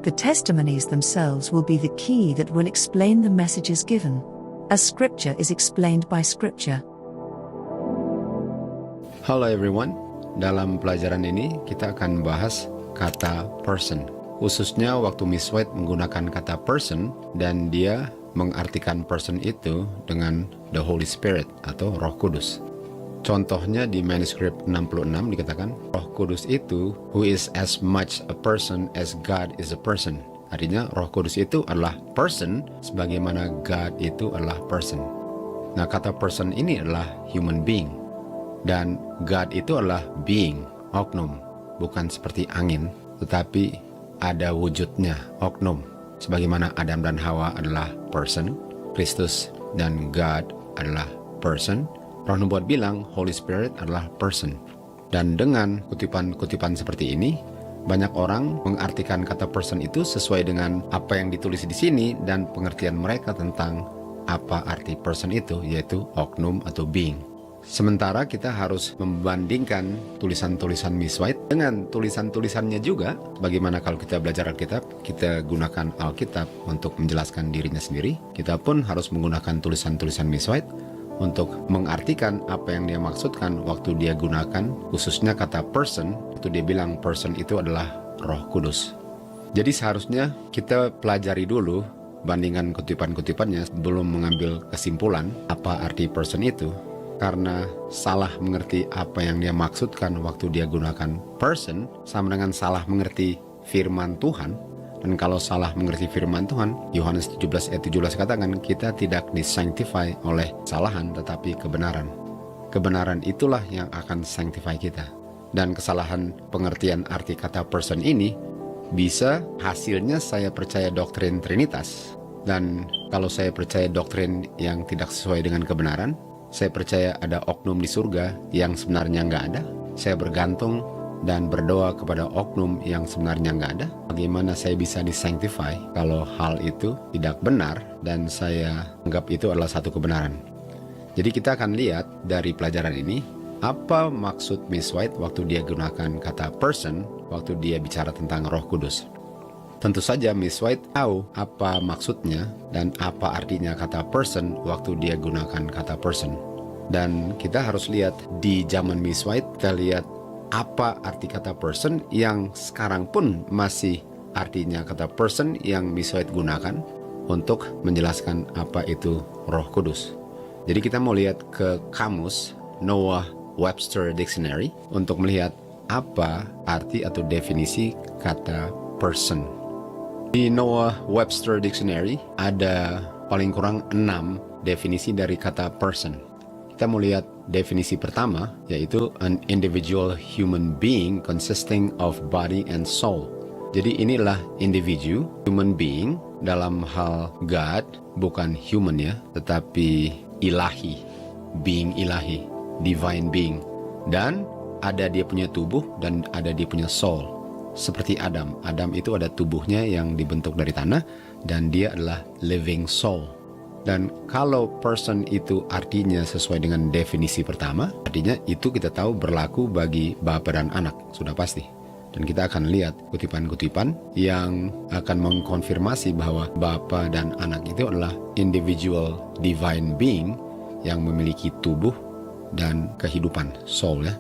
The testimonies themselves will be the key that will explain the messages given, as Scripture is explained by Scripture. Halo everyone, dalam pelajaran ini kita akan bahas kata person. Khususnya waktu Miss White menggunakan kata person dan dia mengartikan person itu dengan the Holy Spirit atau Roh Kudus. Contohnya di manuskrip 66 dikatakan, Roh Kudus itu who is as much a person as God is a person. Artinya Roh Kudus itu adalah person sebagaimana God itu adalah person. Nah, kata person ini adalah human being. Dan God itu adalah being, oknum, bukan seperti angin, tetapi ada wujudnya, oknum. Sebagaimana Adam dan Hawa adalah person, Kristus dan God adalah person, Roh Nubuat bilang Holy Spirit adalah person. Dan dengan kutipan-kutipan seperti ini, banyak orang mengartikan kata person itu sesuai dengan apa yang ditulis di sini dan pengertian mereka tentang apa arti person itu, yaitu oknum atau being. Sementara kita harus membandingkan tulisan-tulisan Miss White dengan tulisan-tulisannya juga. Bagaimana kalau kita belajar Alkitab, kita gunakan Alkitab untuk menjelaskan dirinya sendiri. Kita pun harus menggunakan tulisan-tulisan Miss White untuk mengartikan apa yang dia maksudkan waktu dia gunakan, khususnya kata person, waktu dia bilang person itu adalah Roh Kudus. Jadi seharusnya kita pelajari dulu bandingan kutipan-kutipannya sebelum mengambil kesimpulan apa arti person itu. Karena salah mengerti apa yang dia maksudkan waktu dia gunakan person sama dengan salah mengerti firman Tuhan. Dan kalau salah mengerti firman Tuhan, Yohanes 17 ayat 17 katakan kita tidak disanctify oleh kesalahan tetapi kebenaran. Kebenaran itulah yang akan sanctify kita. Dan kesalahan pengertian arti kata person ini bisa hasilnya saya percaya doktrin Trinitas. Dan kalau saya percaya doktrin yang tidak sesuai dengan kebenaran, saya percaya ada oknum di surga yang sebenarnya nggak ada. Saya bergantung dan berdoa kepada oknum yang sebenarnya nggak ada. Bagaimana saya bisa disanctify kalau hal itu tidak benar dan saya anggap itu adalah satu kebenaran. Jadi kita akan lihat dari pelajaran ini apa maksud Miss White waktu dia gunakan kata person waktu dia bicara tentang Roh Kudus. Tentu saja Miss White tahu apa maksudnya dan apa artinya kata person waktu dia gunakan kata person. Dan kita harus lihat di zaman Miss White, kita lihat apa arti kata person yang sekarang pun masih artinya kata person yang Miss White gunakan untuk menjelaskan apa itu Roh Kudus. Jadi kita mau lihat ke kamus Noah Webster Dictionary untuk melihat apa arti atau definisi kata person. Di Noah Webster Dictionary ada paling kurang 6 definisi dari kata person. Kita mau lihat definisi pertama, yaitu an individual human being consisting of body and soul. Jadi inilah individu, human being, dalam hal God, bukan human ya, tetapi ilahi, being ilahi, divine being. Dan ada dia punya tubuh dan ada dia punya soul. Seperti Adam. Adam itu ada tubuhnya yang dibentuk dari tanah dan dia adalah living soul. Dan kalau person itu artinya sesuai dengan definisi pertama, artinya itu kita tahu berlaku bagi Bapa dan Anak, sudah pasti. Dan kita akan lihat kutipan-kutipan yang akan mengkonfirmasi bahwa Bapa dan Anak itu adalah individual divine being yang memiliki tubuh dan kehidupan, soul ya.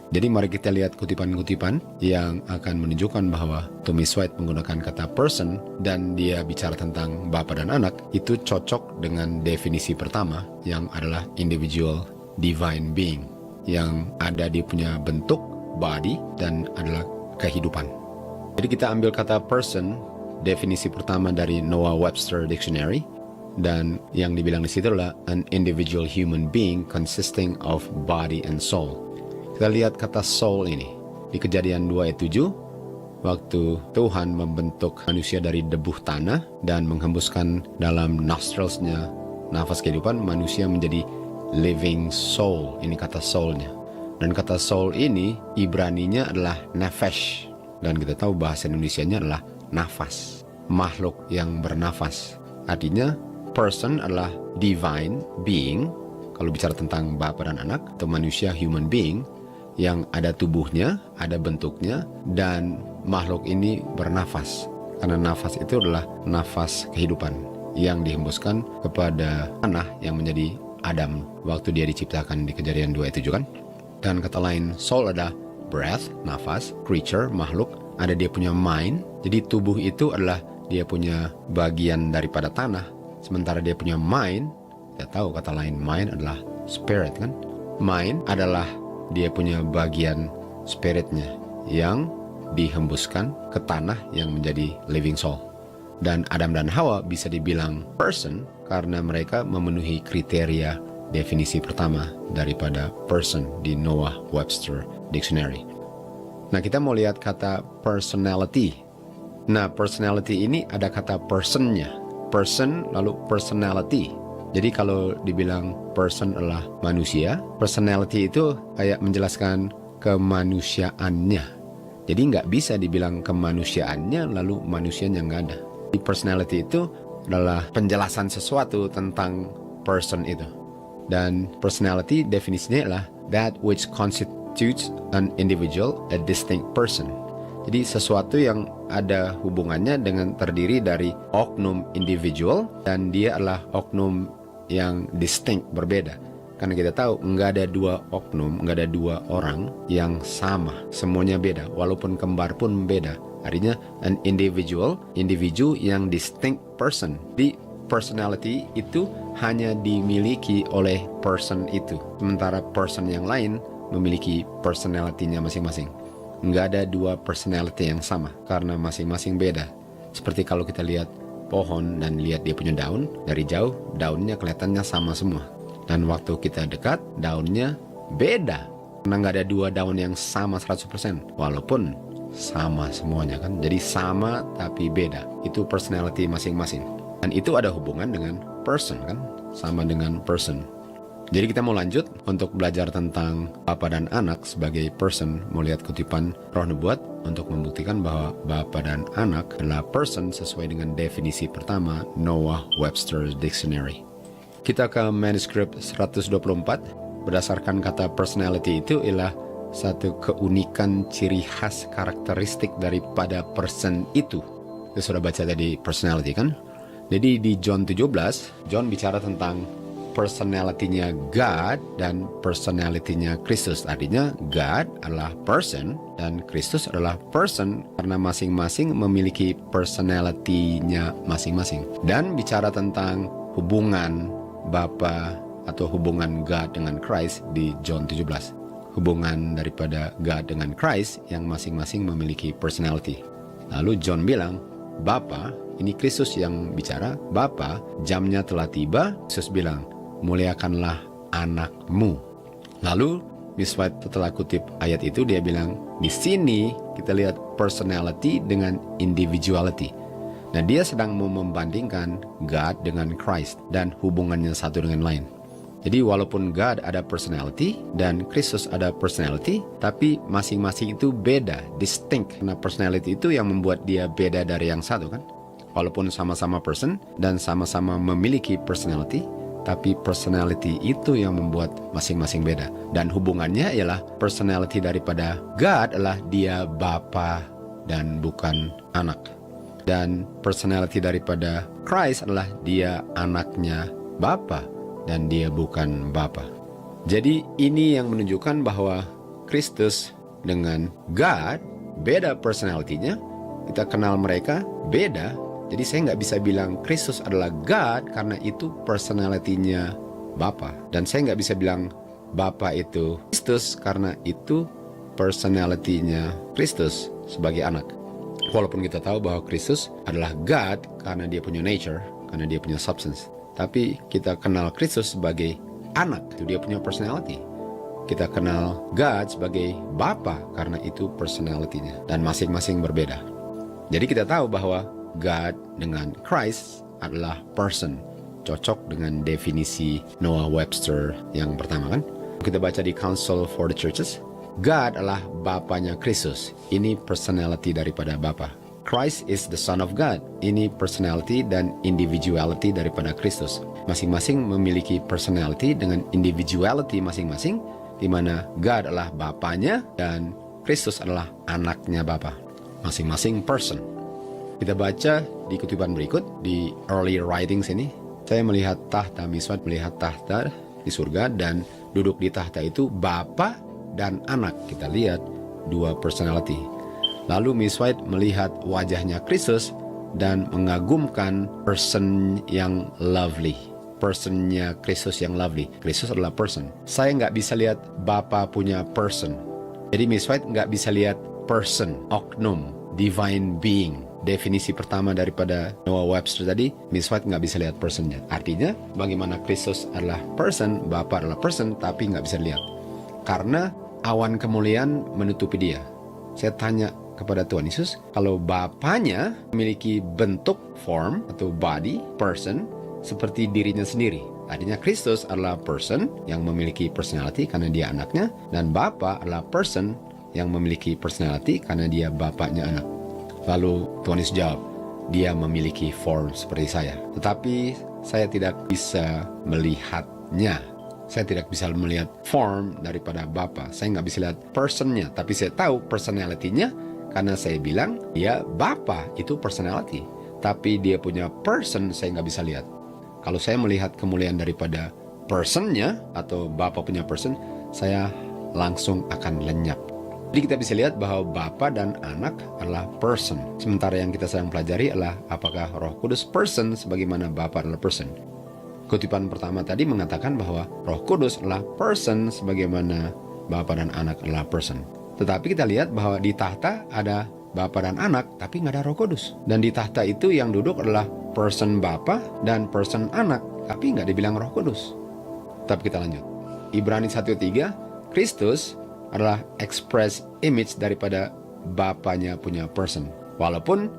Jadi mari kita lihat kutipan-kutipan yang akan menunjukkan bahwa Miss White menggunakan kata person dan dia bicara tentang Bapa dan Anak itu cocok dengan definisi pertama yang adalah individual divine being yang ada di punya bentuk body dan adalah kehidupan. Jadi kita ambil kata person, definisi pertama dari Noah Webster Dictionary, dan yang dibilang di situ adalah an individual human being consisting of body and soul. Kita lihat kata soul ini di Kejadian 2 ayat 7, waktu Tuhan membentuk manusia dari debu tanah dan menghembuskan dalam nostrilsnya nafas kehidupan, manusia menjadi living soul. Ini kata soulnya. Dan kata soul ini Ibraninya adalah nefesh, dan kita tahu bahasa Indonesianya adalah nafas, makhluk yang bernafas. Artinya person adalah divine being, kalau bicara tentang Bapa dan Anak, atau manusia human being yang ada tubuhnya, ada bentuknya, dan makhluk ini bernafas. Karena nafas itu adalah nafas kehidupan yang dihembuskan kepada tanah yang menjadi Adam waktu dia diciptakan di Kejadian 2:7 kan. Dan kata lain, soul adalah breath, nafas, creature, makhluk, ada dia punya mind. Jadi tubuh itu adalah dia punya bagian daripada tanah. Sementara dia punya mind, kita tahu kata lain mind adalah spirit kan. Mind adalah dia punya bagian spiritnya yang dihembuskan ke tanah yang menjadi living soul. Dan Adam dan Hawa bisa dibilang person karena mereka memenuhi kriteria definisi pertama daripada person di Noah Webster Dictionary. Nah, kita mau lihat kata personality. Nah, personality ini ada kata personnya. Person lalu personality. Jadi kalau dibilang person adalah manusia, personality itu kayak menjelaskan kemanusiaannya. Jadi nggak bisa dibilang kemanusiaannya lalu manusianya nggak ada. Di personality itu adalah penjelasan sesuatu tentang person itu. Dan personality definisinya adalah that which constitutes an individual, a distinct person. Jadi sesuatu yang ada hubungannya dengan terdiri dari oknum individual dan dia adalah oknum yang distinct, berbeda. Karena kita tahu nggak ada dua oknum, nggak ada dua orang yang sama. Semuanya beda, walaupun kembar pun beda. Artinya an individual, individu yang distinct person. Di personality itu hanya dimiliki oleh person itu. Sementara person yang lain memiliki personality-nya masing-masing. Nggak ada dua personality yang sama karena masing-masing beda. Seperti kalau kita lihat pohon dan lihat dia punya daun, dari jauh daunnya kelihatannya sama semua. Dan waktu kita dekat, daunnya beda. Karena nggak ada dua daun yang sama 100%. Walaupun sama semuanya kan. Jadi sama tapi beda. Itu personality masing-masing. Dan itu ada hubungan dengan person kan, sama dengan person. Jadi kita mau lanjut untuk belajar tentang Bapa dan Anak sebagai person. Mau lihat kutipan Roh Nubuat untuk membuktikan bahwa Bapa dan Anak adalah person sesuai dengan definisi pertama Noah Webster Dictionary. Kita ke manuskrip 124. Berdasarkan kata personality itu ialah satu keunikan ciri khas karakteristik daripada person itu. Kita sudah baca tadi personality kan. Jadi di John 17, John bicara tentang personality-nya God dan personality-nya Kristus. Artinya God adalah person dan Kristus adalah person karena masing-masing memiliki personality-nya masing-masing. Dan bicara tentang hubungan Bapa atau hubungan God dengan Christ di John 17. Hubungan daripada God dengan Christ yang masing-masing memiliki personality. Lalu John bilang, Bapa, ini Kristus yang bicara, Bapa, jamnya telah tiba. Yesus bilang, muliakanlah anakmu. Lalu Miss White setelah kutip ayat itu dia bilang, di sini kita lihat personality dengan individuality. Nah, dia sedang mau membandingkan God dengan Christ dan hubungannya satu dengan lain. Jadi walaupun God ada personality dan Kristus ada personality, tapi masing-masing itu beda, distinct. Karena personality itu yang membuat dia beda dari yang satu kan. Walaupun sama-sama person dan sama-sama memiliki personality, tapi personality itu yang membuat masing-masing beda. Dan hubungannya ialah personality daripada God adalah dia Bapa dan bukan anak. Dan personality daripada Christ adalah dia anaknya Bapa dan dia bukan Bapa. Jadi ini yang menunjukkan bahwa Kristus dengan God beda personality-nya. Kita kenal mereka beda. Jadi saya nggak bisa bilang Kristus adalah God karena itu personality-nya Bapa. Dan saya nggak bisa bilang Bapa itu Kristus karena itu personality-nya Kristus sebagai anak. Walaupun kita tahu bahwa Kristus adalah God karena dia punya nature, karena dia punya substance. Tapi kita kenal Kristus sebagai anak, itu dia punya personality. Kita kenal God sebagai Bapa karena itu personality-nya. Dan masing-masing berbeda. Jadi kita tahu bahwa God dengan Christ adalah person. Cocok dengan definisi Noah Webster yang pertama kan. Kita baca di Council for the Churches. God adalah Bapanya Kristus. Ini personality daripada Bapa. Christ is the Son of God. Ini personality dan individuality daripada Kristus. Masing-masing memiliki personality dengan individuality masing-masing, di mana God adalah Bapanya dan Kristus adalah anaknya Bapa. Masing-masing person. Kita baca di kutipan berikut, di early writings ini. Saya melihat tahta, Miss White melihat tahta di surga, dan duduk di tahta itu Bapa dan Anak. Kita lihat dua personality. Lalu Miss White melihat wajahnya Kristus dan mengagumkan person yang lovely. Personnya Kristus yang lovely. Kristus adalah person. Saya nggak bisa lihat Bapa punya person. Jadi Miss White nggak bisa lihat person, oknum, divine being. Definisi pertama daripada Noah Webster tadi, Miss White nggak bisa lihat personnya. Artinya, bagaimana Kristus adalah person, Bapa adalah person, tapi nggak bisa lihat. Karena awan kemuliaan menutupi dia. Saya tanya kepada Tuhan Yesus, kalau Bapanya memiliki bentuk, form, atau body, person, seperti dirinya sendiri. Artinya Kristus adalah person yang memiliki personality karena dia anaknya, dan Bapa adalah person yang memiliki personality karena dia bapaknya anak. Lalu Tuhan Yesus jawab, dia memiliki form seperti saya. Tetapi saya tidak bisa melihatnya. Saya tidak bisa melihat form daripada Bapa. Saya nggak bisa lihat personnya. Tapi saya tahu personality-nya karena saya bilang, ya Bapa itu personality. Tapi dia punya person saya nggak bisa lihat. Kalau saya melihat kemuliaan daripada personnya atau Bapa punya person, saya langsung akan lenyap. Jadi kita bisa lihat bahwa Bapa dan Anak adalah person. Sementara yang kita sedang pelajari adalah apakah Roh Kudus person sebagaimana Bapa adalah person. Kutipan pertama tadi mengatakan bahwa Roh Kudus adalah person sebagaimana Bapa dan Anak adalah person. Tetapi kita lihat bahwa di tahta ada Bapa dan Anak, tapi nggak ada Roh Kudus. Dan di tahta itu yang duduk adalah person Bapa dan person Anak, tapi nggak dibilang Roh Kudus. Tapi kita lanjut. Ibrani 1:3, Kristus adalah express image daripada Bapanya punya person. Walaupun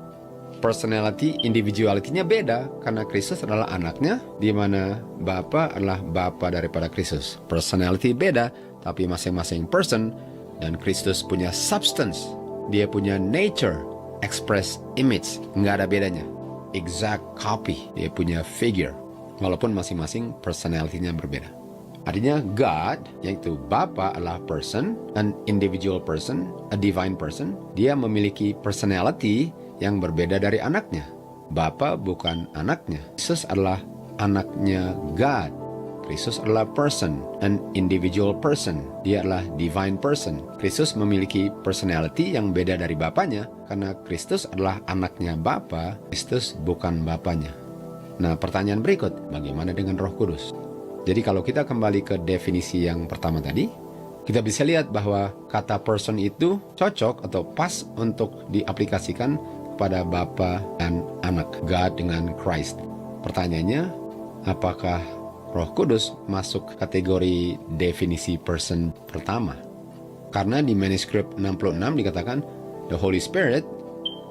personality, individuality-nya beda karena Kristus adalah anaknya, di mana Bapa adalah Bapa daripada Kristus. Personality beda, tapi masing-masing person, dan Kristus punya substance. Dia punya nature, express image, nggak ada bedanya. Exact copy, dia punya figure. Walaupun masing-masing personality-nya berbeda. Artinya God, yaitu Bapa adalah person, an individual person, a divine person. Dia memiliki personality yang berbeda dari anaknya. Bapa bukan anaknya. Kristus adalah anaknya God. Kristus adalah person, an individual person. Dia adalah divine person. Kristus memiliki personality yang beda dari Bapanya, karena Kristus adalah anaknya Bapa, Kristus bukan Bapanya. Nah, pertanyaan berikut, bagaimana dengan Roh Kudus? Jadi kalau kita kembali ke definisi yang pertama tadi, kita bisa lihat bahwa kata person itu cocok atau pas untuk diaplikasikan kepada Bapa dan Anak, God dengan Christ. Pertanyaannya, apakah Roh Kudus masuk kategori definisi person pertama? Karena di manuskrip 66 dikatakan, the Holy Spirit,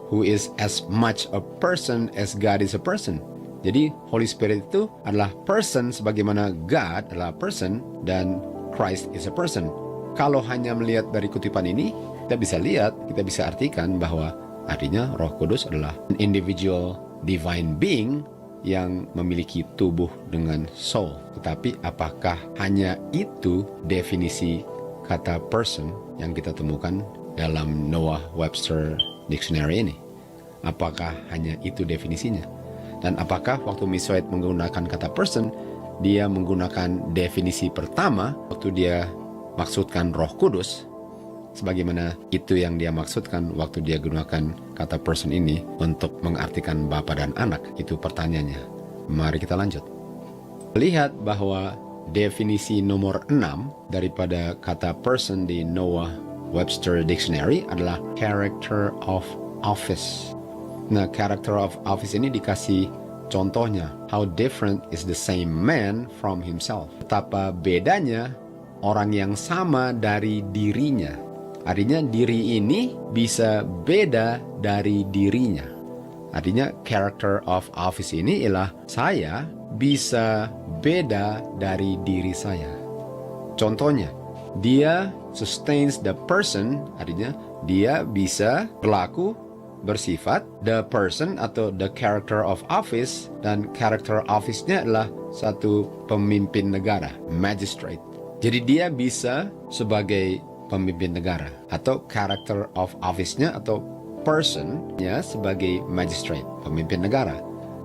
who is as much a person as God is a person. Jadi Holy Spirit itu adalah person sebagaimana God adalah person dan Christ is a person. Kalau hanya melihat dari kutipan ini, kita bisa lihat, kita bisa artikan bahwa artinya Roh Kudus adalah an individual divine being yang memiliki tubuh dengan soul. Tetapi apakah hanya itu definisi kata person yang kita temukan dalam Noah Webster Dictionary ini? Apakah hanya itu definisinya? Dan apakah waktu Miss White menggunakan kata person, dia menggunakan definisi pertama waktu dia maksudkan Roh Kudus, sebagaimana itu yang dia maksudkan waktu dia gunakan kata person ini untuk mengartikan Bapa dan Anak? Itu pertanyaannya. Mari kita lanjut. Lihat bahwa definisi nomor 6 daripada kata person di Noah Webster Dictionary adalah character of office. Nah, character of office ini dikasih contohnya. How different is the same man from himself. Betapa bedanya orang yang sama dari dirinya. Artinya diri ini bisa beda dari dirinya. Artinya character of office ini ialah saya bisa beda dari diri saya. Contohnya, dia sustains the person, artinya dia bisa berlaku bersifat the person atau the character of office, dan character office-nya adalah satu pemimpin negara, magistrate. Jadi dia bisa sebagai pemimpin negara, atau character of office-nya atau person-nya sebagai magistrate, pemimpin negara.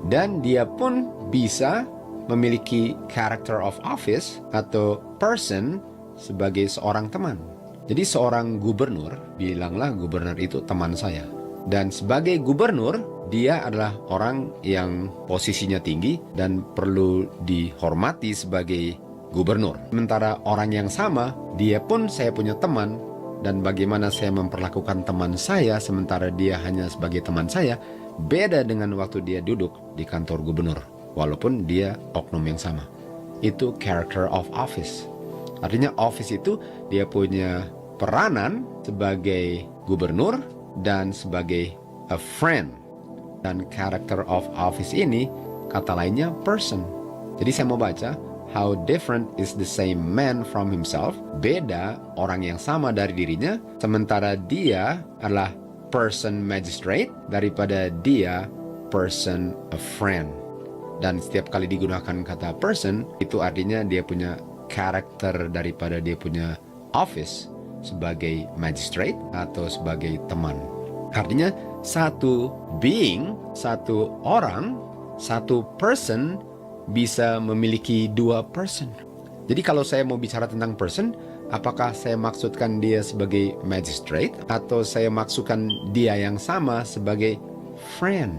Dan dia pun bisa memiliki character of office atau person sebagai seorang teman. Jadi seorang gubernur, bilanglah gubernur itu teman saya. Dan sebagai gubernur, dia adalah orang yang posisinya tinggi dan perlu dihormati sebagai gubernur. Sementara orang yang sama, dia pun saya punya teman, dan bagaimana saya memperlakukan teman saya sementara dia hanya sebagai teman saya, beda dengan waktu dia duduk di kantor gubernur, walaupun dia oknum yang sama. Itu character of office. Artinya office itu dia punya peranan sebagai gubernur dan sebagai a friend. Dan character of office ini kata lainnya person. Jadi saya mau baca, how different is the same man from himself. Beda orang yang sama dari dirinya, sementara dia adalah person magistrate daripada dia person a friend. Dan setiap kali digunakan kata person, itu artinya dia punya karakter daripada dia punya office sebagai magistrate atau sebagai teman. Artinya satu being, satu orang, satu person bisa memiliki dua person. Jadi kalau saya mau bicara tentang person, apakah saya maksudkan dia sebagai magistrate atau saya maksudkan dia yang sama sebagai friend?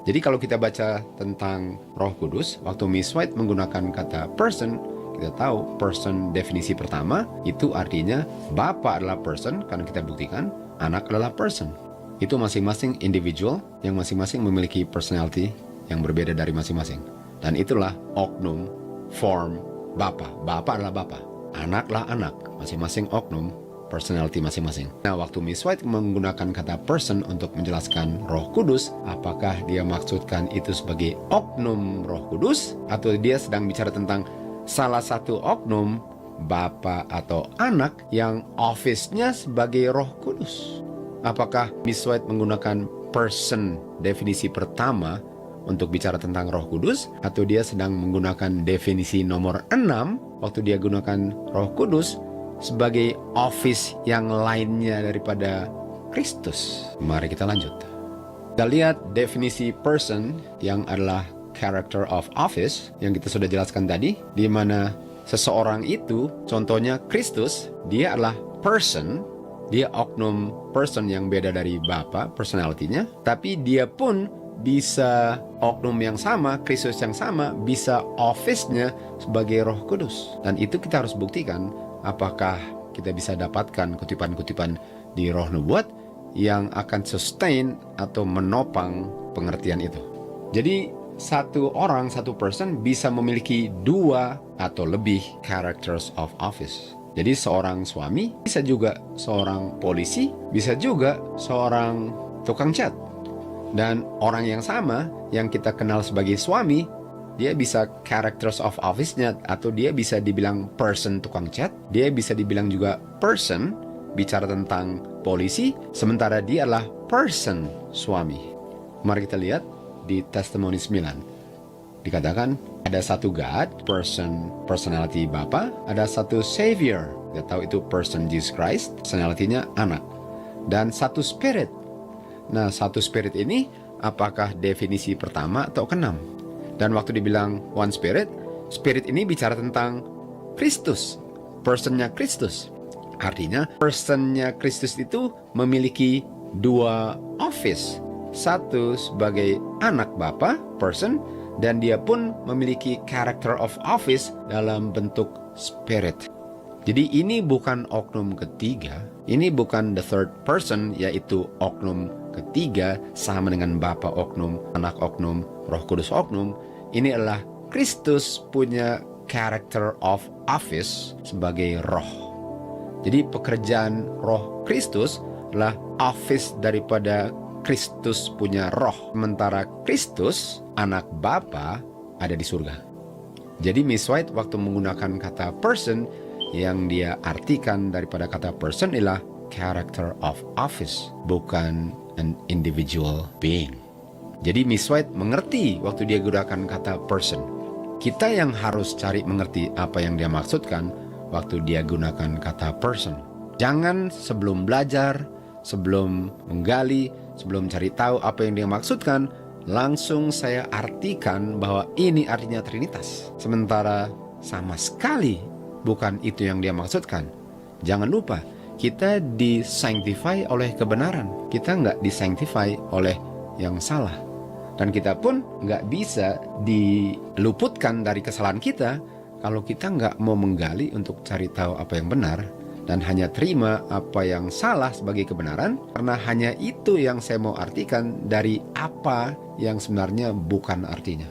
Jadi kalau kita baca tentang Roh Kudus, waktu Miss White menggunakan kata person, kita tahu person definisi pertama itu artinya Bapa adalah person, karena kita buktikan anak adalah person. Itu masing-masing individual yang masing-masing memiliki personality yang berbeda dari masing-masing. Dan itulah oknum form Bapa. Bapa adalah Bapa, anaklah anak, masing-masing oknum personality masing-masing. Nah, waktu Miss White menggunakan kata person untuk menjelaskan Roh Kudus, apakah dia maksudkan itu sebagai oknum Roh Kudus atau dia sedang bicara tentang salah satu oknum Bapa atau anak yang office-nya sebagai Roh Kudus? Apakah Miss White menggunakan person definisi pertama untuk bicara tentang Roh Kudus, atau dia sedang menggunakan definisi nomor 6 waktu dia gunakan Roh Kudus sebagai office yang lainnya daripada Kristus? Mari kita lanjut. Kita lihat definisi person yang adalah character of office yang kita sudah jelaskan tadi, di mana seseorang itu, contohnya Kristus, dia adalah person, dia oknum person yang beda dari Bapa, personality-nya, tapi dia pun bisa oknum yang sama, Kristus yang sama, bisa office-nya sebagai Roh Kudus. Dan itu kita harus buktikan apakah kita bisa dapatkan kutipan-kutipan di Roh Nubuat yang akan sustain atau menopang pengertian itu. Jadi satu orang, satu person bisa memiliki dua atau lebih characters of office. Jadi seorang suami bisa juga seorang polisi, bisa juga seorang tukang cat. Dan orang yang sama yang kita kenal sebagai suami, dia bisa characters of office-nya, atau dia bisa dibilang person tukang cat, dia bisa dibilang juga person bicara tentang polisi, sementara dia adalah person suami. Mari kita lihat di Testimoni 9. Dikatakan ada satu God, personality Bapa, ada satu Savior, kita tahu itu person Jesus Christ, personality-nya anak, dan satu Spirit. Nah, satu Spirit ini apakah definisi pertama atau keenam? Dan waktu dibilang one Spirit, Spirit ini bicara tentang Kristus, personnya Kristus. Artinya personnya Kristus itu memiliki dua office. Satu sebagai anak Bapa, person, dan dia pun memiliki character of office dalam bentuk Spirit. Jadi ini bukan oknum ketiga, ini bukan the third person, yaitu oknum ketiga sama dengan Bapa oknum, anak oknum, Roh Kudus oknum. Ini adalah Kristus punya character of office sebagai roh. Jadi pekerjaan Roh Kristus adalah office daripada Kristus punya roh. Sementara Kristus, anak Bapa, ada di surga. Jadi Miss White waktu menggunakan kata person, yang dia artikan daripada kata person ialah character of office, bukan an individual being. Jadi Miss White mengerti waktu dia gunakan kata person. Kita yang harus cari mengerti apa yang dia maksudkan waktu dia gunakan kata person. Jangan sebelum belajar, sebelum menggali, sebelum cari tahu apa yang dia maksudkan, langsung saya artikan bahwa ini artinya Trinitas. Sementara sama sekali bukan itu yang dia maksudkan. Jangan lupa, kita disanctify oleh kebenaran. Kita nggak disanctify oleh yang salah. Dan kita pun nggak bisa diluputkan dari kesalahan kita kalau kita nggak mau menggali untuk cari tahu apa yang benar dan hanya terima apa yang salah sebagai kebenaran, karena hanya itu yang saya mau artikan dari apa yang sebenarnya bukan artinya.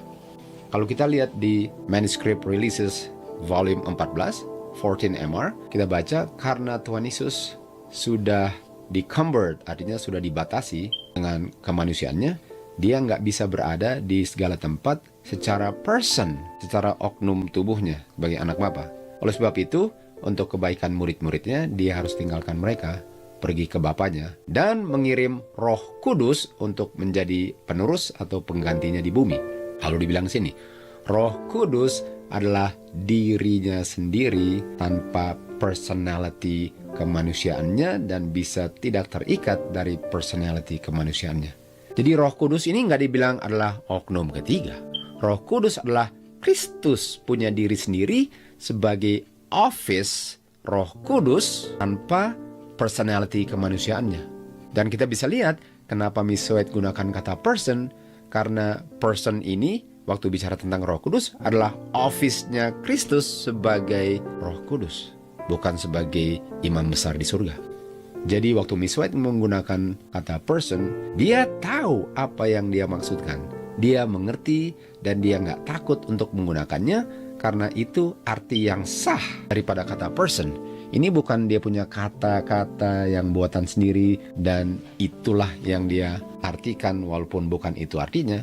Kalau kita lihat di Manuscript Releases Volume 14, 14 MR, kita baca karena Tuhan Yesus sudah di-convert, artinya sudah dibatasi dengan kemanusiaannya, dia nggak bisa berada di segala tempat secara person, secara oknum tubuhnya sebagai anak Bapa. Oleh sebab itu, untuk kebaikan murid-muridnya, dia harus tinggalkan mereka, pergi ke Bapanya, dan mengirim Roh Kudus untuk menjadi penerus atau penggantinya di bumi. Lalu dibilang sini, Roh Kudus adalah dirinya sendiri tanpa personality kemanusiaannya dan bisa tidak terikat dari personality kemanusiaannya. Jadi Roh Kudus ini nggak dibilang adalah oknum ketiga. Roh Kudus adalah Kristus punya diri sendiri sebagai office Roh Kudus tanpa personality kemanusiaannya. Dan kita bisa lihat kenapa Miss White gunakan kata person, karena person ini waktu bicara tentang Roh Kudus adalah office-nya Kristus sebagai Roh Kudus, bukan sebagai imam besar di surga. Jadi waktu Miss White menggunakan kata person, dia tahu apa yang dia maksudkan. Dia mengerti dan dia nggak takut untuk menggunakannya karena itu arti yang sah daripada kata person. Ini bukan dia punya kata-kata yang buatan sendiri dan itulah yang dia artikan walaupun bukan itu artinya.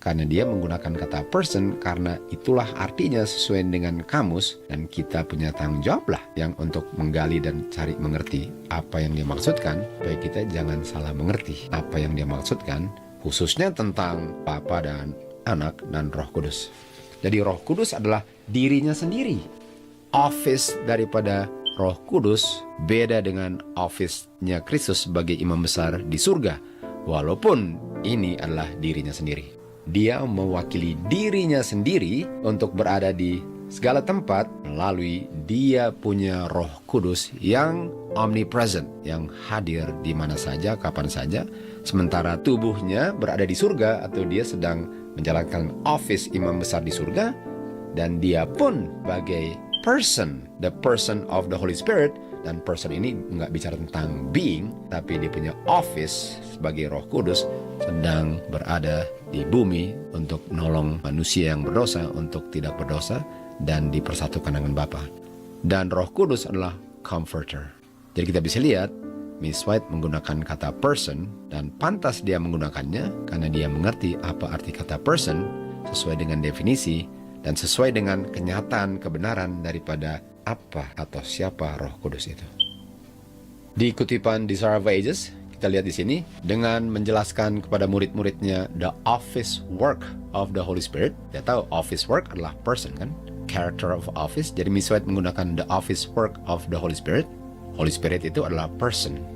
Karena dia menggunakan kata person karena itulah artinya sesuai dengan kamus, dan kita punya tanggung jawab lah yang untuk menggali dan cari mengerti apa yang dia maksudkan supaya kita jangan salah mengerti apa yang dia maksudkan, khususnya tentang Bapa dan Anak dan Roh Kudus. Jadi Roh Kudus adalah dirinya sendiri. Office daripada Roh Kudus beda dengan office-nya Kristus sebagai imam besar di surga, walaupun ini adalah dirinya sendiri. Dia mewakili dirinya sendiri untuk berada di segala tempat melalui dia punya Roh Kudus yang omnipresent, yang hadir di mana saja, kapan saja, sementara tubuhnya berada di surga atau dia sedang menjalankan office imam besar di surga, dan dia pun sebagai person, the person of the Holy Spirit. Dan person ini nggak bicara tentang being, tapi dia punya office sebagai Roh Kudus sedang berada di bumi untuk menolong manusia yang berdosa untuk tidak berdosa dan dipersatukan dengan Bapa. Dan Roh Kudus adalah comforter. Jadi kita bisa lihat Miss White menggunakan kata person, dan pantas dia menggunakannya karena dia mengerti apa arti kata person sesuai dengan definisi dan sesuai dengan kenyataan kebenaran daripada apa atau siapa Roh Kudus itu. Di kutipan Desire of Ages, kita lihat di sini dengan menjelaskan kepada murid-muridnya the office work of the Holy Spirit. Dia tahu office work adalah person kan, character of office. Jadi Miss White menggunakan the office work of the Holy Spirit. Holy Spirit itu adalah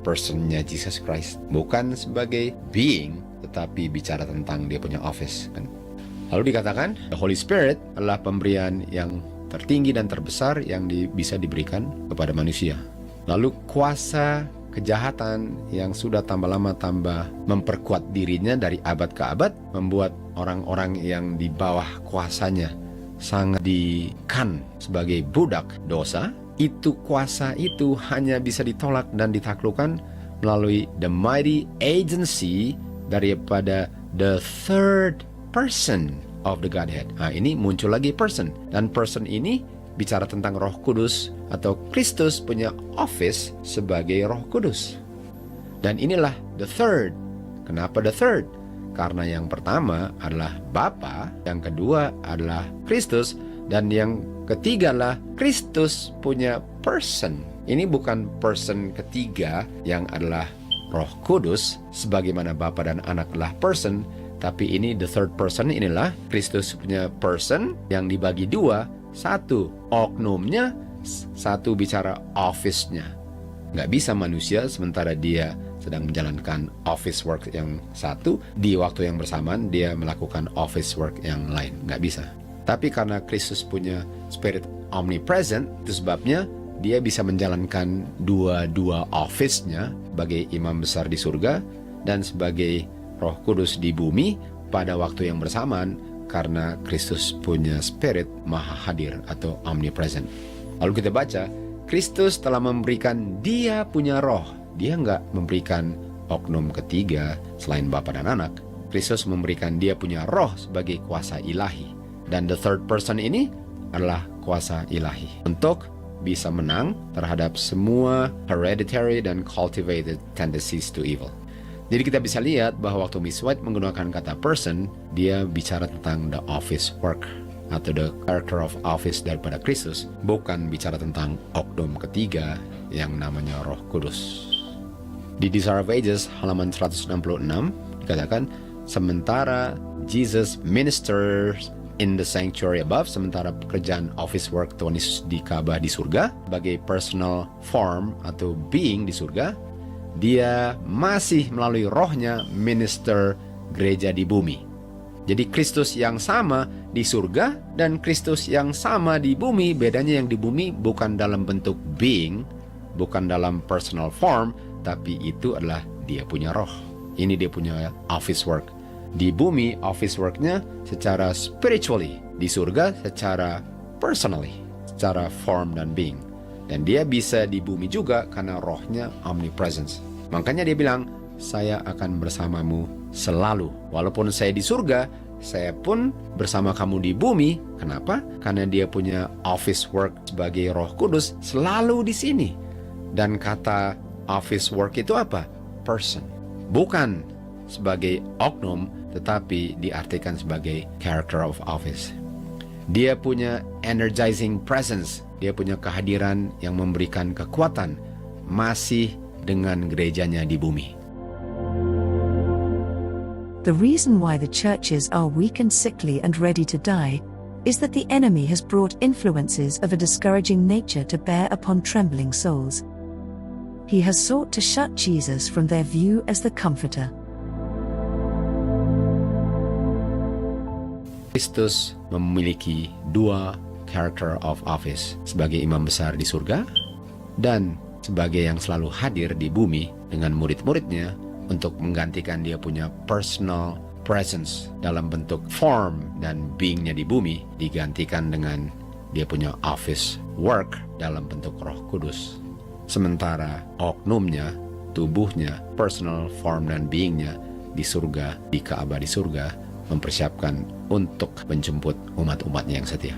personnya Jesus Christ, bukan sebagai being, tetapi bicara tentang dia punya office kan. Lalu dikatakan the Holy Spirit adalah pemberian yang tertinggi dan terbesar yang bisa diberikan kepada manusia. Lalu kuasa kejahatan yang sudah tambah lama tambah memperkuat dirinya dari abad ke abad, membuat orang-orang yang di bawah kuasanya sangat dikan sebagai budak dosa. Itu kuasa itu hanya bisa ditolak dan ditaklukkan melalui the mighty agency daripada the third person of the Godhead. Nah, ini muncul lagi person. Dan person ini bicara tentang Roh Kudus atau Kristus punya office sebagai Roh Kudus. Dan inilah the third. Kenapa the third? Karena yang pertama adalah Bapa, yang kedua adalah Kristus, dan yang ketiga adalah Kristus punya person. Ini bukan person ketiga yang adalah Roh Kudus sebagaimana Bapa dan Anak adalah person, tapi ini the third person inilah Kristus punya person yang dibagi dua, satu oknumnya, satu bicara office-nya. Nggak bisa manusia sementara dia sedang menjalankan office work yang satu, di waktu yang bersamaan dia melakukan office work yang lain. Nggak bisa. Tapi karena Kristus punya spirit omnipresent, itu sebabnya dia bisa menjalankan dua office-nya sebagai imam besar di surga dan sebagai Roh Kudus di bumi pada waktu yang bersamaan, karena Kristus punya spirit maha hadir atau omnipresent. Lalu kita baca, Kristus telah memberikan dia punya roh. Dia nggak memberikan oknum ketiga selain Bapa dan Anak. Kristus memberikan dia punya roh sebagai kuasa ilahi. Dan the third person ini adalah kuasa ilahi untuk bisa menang terhadap semua hereditary dan cultivated tendencies to evil. Jadi kita bisa lihat bahwa waktu Miss White menggunakan kata person, dia bicara tentang the office work atau the character of office daripada Kristus, bukan bicara tentang oknum ketiga yang namanya Roh Kudus. Di Desire of Ages halaman 166 dikatakan, sementara Jesus ministers in the sanctuary above, sementara pekerjaan office work Tuhan Yesus di Ka'bah di surga sebagai personal form atau being di surga, dia masih melalui rohnya minister gereja di bumi. Jadi Kristus yang sama di surga dan Kristus yang sama di bumi, bedanya yang di bumi bukan dalam bentuk being, bukan dalam personal form, tapi itu adalah dia punya roh. Ini dia punya office work. Di bumi office worknya secara spiritually, di surga secara personally, secara form dan being. Dan dia bisa di bumi juga karena rohnya omnipresence. Makanya dia bilang, saya akan bersamamu selalu. Walaupun saya di surga, saya pun bersama kamu di bumi. Kenapa? Karena dia punya office work sebagai Roh Kudus selalu di sini. Dan kata office work itu apa? Person. Bukan sebagai oknum, tetapi diartikan sebagai character of office. Dia punya energizing presence. Dia punya kehadiran yang memberikan kekuatan masih dengan gerejanya di bumi. The reason why the churches are weak and sickly and ready to die is that the enemy has brought influences of a discouraging nature to bear upon trembling souls. He has sought to shut Jesus from their view as the Comforter. Kristus memiliki dua character of office, sebagai imam besar di surga dan sebagai yang selalu hadir di bumi dengan murid-muridnya untuk menggantikan dia punya personal presence dalam bentuk form dan beingnya di bumi, digantikan dengan dia punya office work dalam bentuk Roh Kudus. Sementara oknumnya, tubuhnya, personal form dan beingnya di surga, di Ka'bah di surga, mempersiapkan untuk menjemput umat-umatnya yang setia.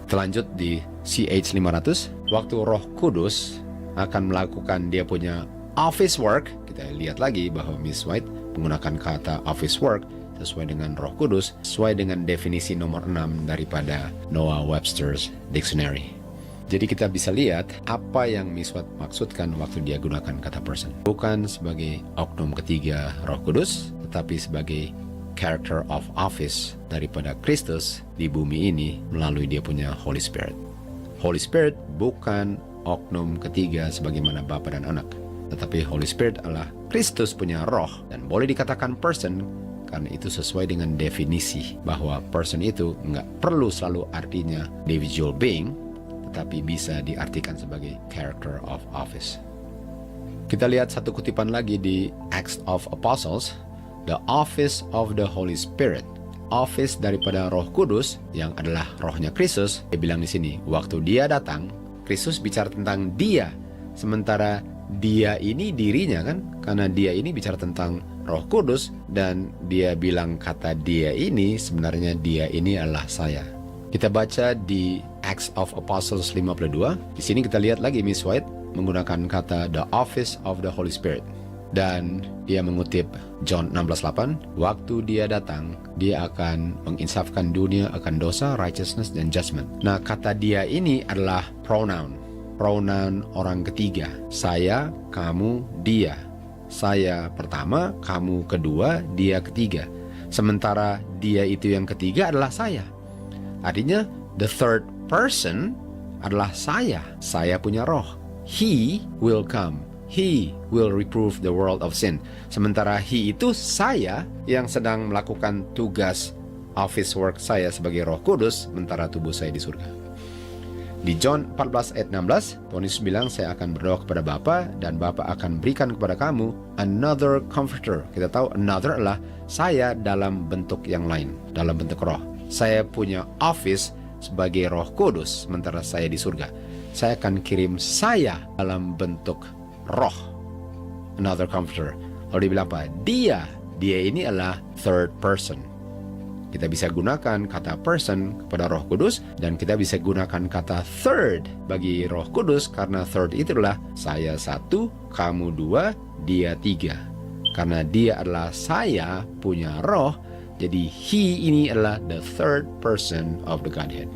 Terlanjut di CH500, waktu Roh Kudus akan melakukan dia punya office work, kita lihat lagi bahwa Miss White menggunakan kata office work sesuai dengan Roh Kudus, sesuai dengan definisi nomor 6 daripada Noah Webster's Dictionary. Jadi kita bisa lihat apa yang Miss White maksudkan waktu dia gunakan kata person. Bukan sebagai oknum ketiga Roh Kudus, tetapi sebagai character of office daripada Kristus di bumi ini melalui dia punya Holy Spirit. Holy Spirit bukan oknum ketiga sebagaimana Bapa dan Anak, tetapi Holy Spirit adalah Kristus punya roh dan boleh dikatakan person karena itu sesuai dengan definisi bahwa person itu nggak perlu selalu artinya individual being, tetapi bisa diartikan sebagai character of office. Kita lihat satu kutipan lagi di Acts of Apostles, the office of the Holy Spirit, office daripada Roh Kudus yang adalah rohnya Kristus. Dia bilang di sini, waktu dia datang, Kristus bicara tentang dia, sementara dia ini dirinya kan, karena dia ini bicara tentang Roh Kudus dan dia bilang kata dia ini sebenarnya dia ini adalah saya. Kita baca di Acts of Apostles 52. Di sini kita lihat lagi Miss White menggunakan kata the office of the Holy Spirit. Dan dia mengutip John 16:8, waktu dia datang, dia akan menginsafkan dunia akan dosa, righteousness, dan judgment. Nah, kata dia ini adalah pronoun orang ketiga. Saya, kamu, dia. Saya pertama, kamu kedua, dia ketiga. Sementara dia itu yang ketiga adalah saya. Artinya, the third person adalah saya. Saya punya roh. He will come. He will reprove the world of sin. Sementara He itu saya yang sedang melakukan tugas office work saya sebagai Roh Kudus, sementara tubuh saya di surga. Di John 14 ayat 16, Tuhan Yesus bilang, saya akan berdoa kepada Bapa dan Bapa akan berikan kepada kamu another comforter. Kita tahu another adalah saya dalam bentuk yang lain, dalam bentuk roh. Saya punya office sebagai Roh Kudus, sementara saya di surga. Saya akan kirim saya dalam bentuk roh, another comforter. Lalu dibilang apa? Dia ini adalah third person. Kita bisa gunakan kata person kepada Roh Kudus, dan kita bisa gunakan kata third bagi Roh Kudus, karena third itu adalah saya satu, kamu dua, dia tiga. Karena dia adalah saya punya roh, jadi He ini adalah the third person of the Godhead.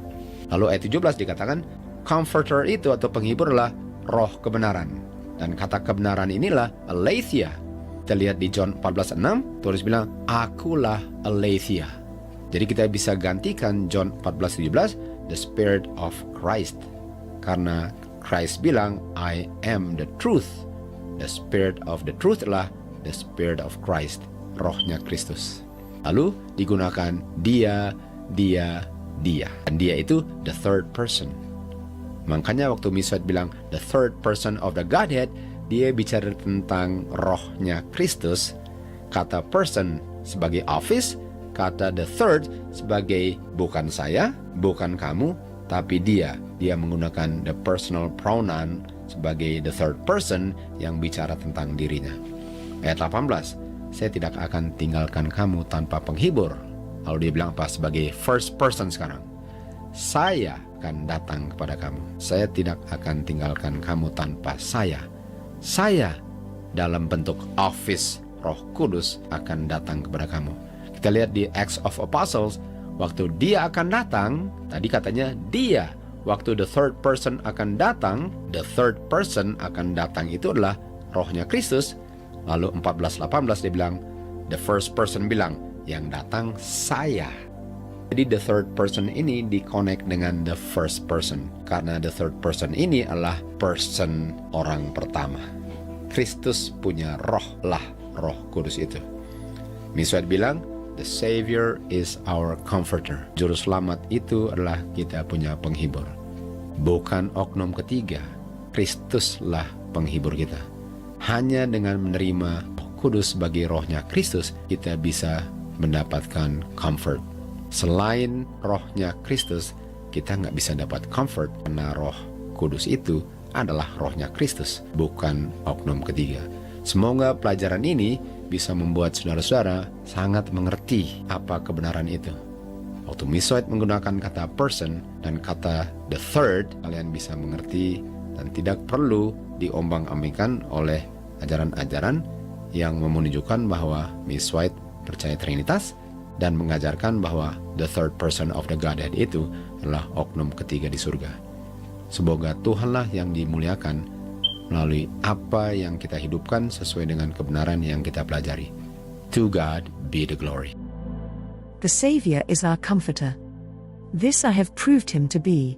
Lalu ayat 17 dikatakan, comforter itu atau penghibur adalah roh kebenaran. Dan kata kebenaran inilah aletheia. Kita lihat di John 14:6, Tuhan bilang, akulah aletheia. Jadi kita bisa gantikan John 14:17, the Spirit of Christ. Karena Christ bilang, I am the truth. The Spirit of the truth adalah the Spirit of Christ, rohnya Kristus. Lalu digunakan dia. Dan dia itu the third person. Makanya waktu Miswet bilang the third person of the Godhead, dia bicara tentang rohnya Kristus. Kata person sebagai office, kata the third sebagai bukan saya, bukan kamu, tapi dia. Dia menggunakan the personal pronoun sebagai the third person yang bicara tentang dirinya. Ayat 18, saya tidak akan tinggalkan kamu tanpa penghibur. Lalu dia bilang apa? Sebagai first person sekarang. Saya akan datang kepada kamu. Saya tidak akan tinggalkan kamu tanpa saya. Saya dalam bentuk office Roh Kudus akan datang kepada kamu. Kita lihat di Acts of Apostles, waktu dia akan datang, tadi katanya dia. Waktu the third person akan datang, the third person akan datang itu adalah rohnya Kristus. Lalu 14:18 dia bilang, the first person bilang, yang datang saya. Jadi the third person ini di-connect dengan the first person. Karena the third person ini adalah person orang pertama. Kristus punya roh lah, Roh Kudus itu. Miswet bilang, the Savior is our comforter. Juru selamat itu adalah kita punya penghibur. Bukan oknum ketiga, Kristuslah penghibur kita. Hanya dengan menerima Roh Kudus sebagai rohnya Kristus, kita bisa mendapatkan comfort. Selain rohnya Kristus, kita nggak bisa dapat comfort, karena Roh Kudus itu adalah rohnya Kristus, bukan oknum ketiga. Semoga pelajaran ini bisa membuat saudara-saudara sangat mengerti apa kebenaran itu. Waktu Miswet menggunakan kata person dan kata the third, kalian bisa mengerti dan tidak perlu diombang-ambingkan oleh ajaran-ajaran yang menunjukkan bahwa Miswet percaya Trinitas dan mengajarkan bahwa the third person of the Godhead itu adalah oknum ketiga di surga. Semoga Tuhanlah yang dimuliakan melalui apa yang kita hidupkan sesuai dengan kebenaran yang kita pelajari. To God be the glory. The Savior is our comforter. This I have proved him to be,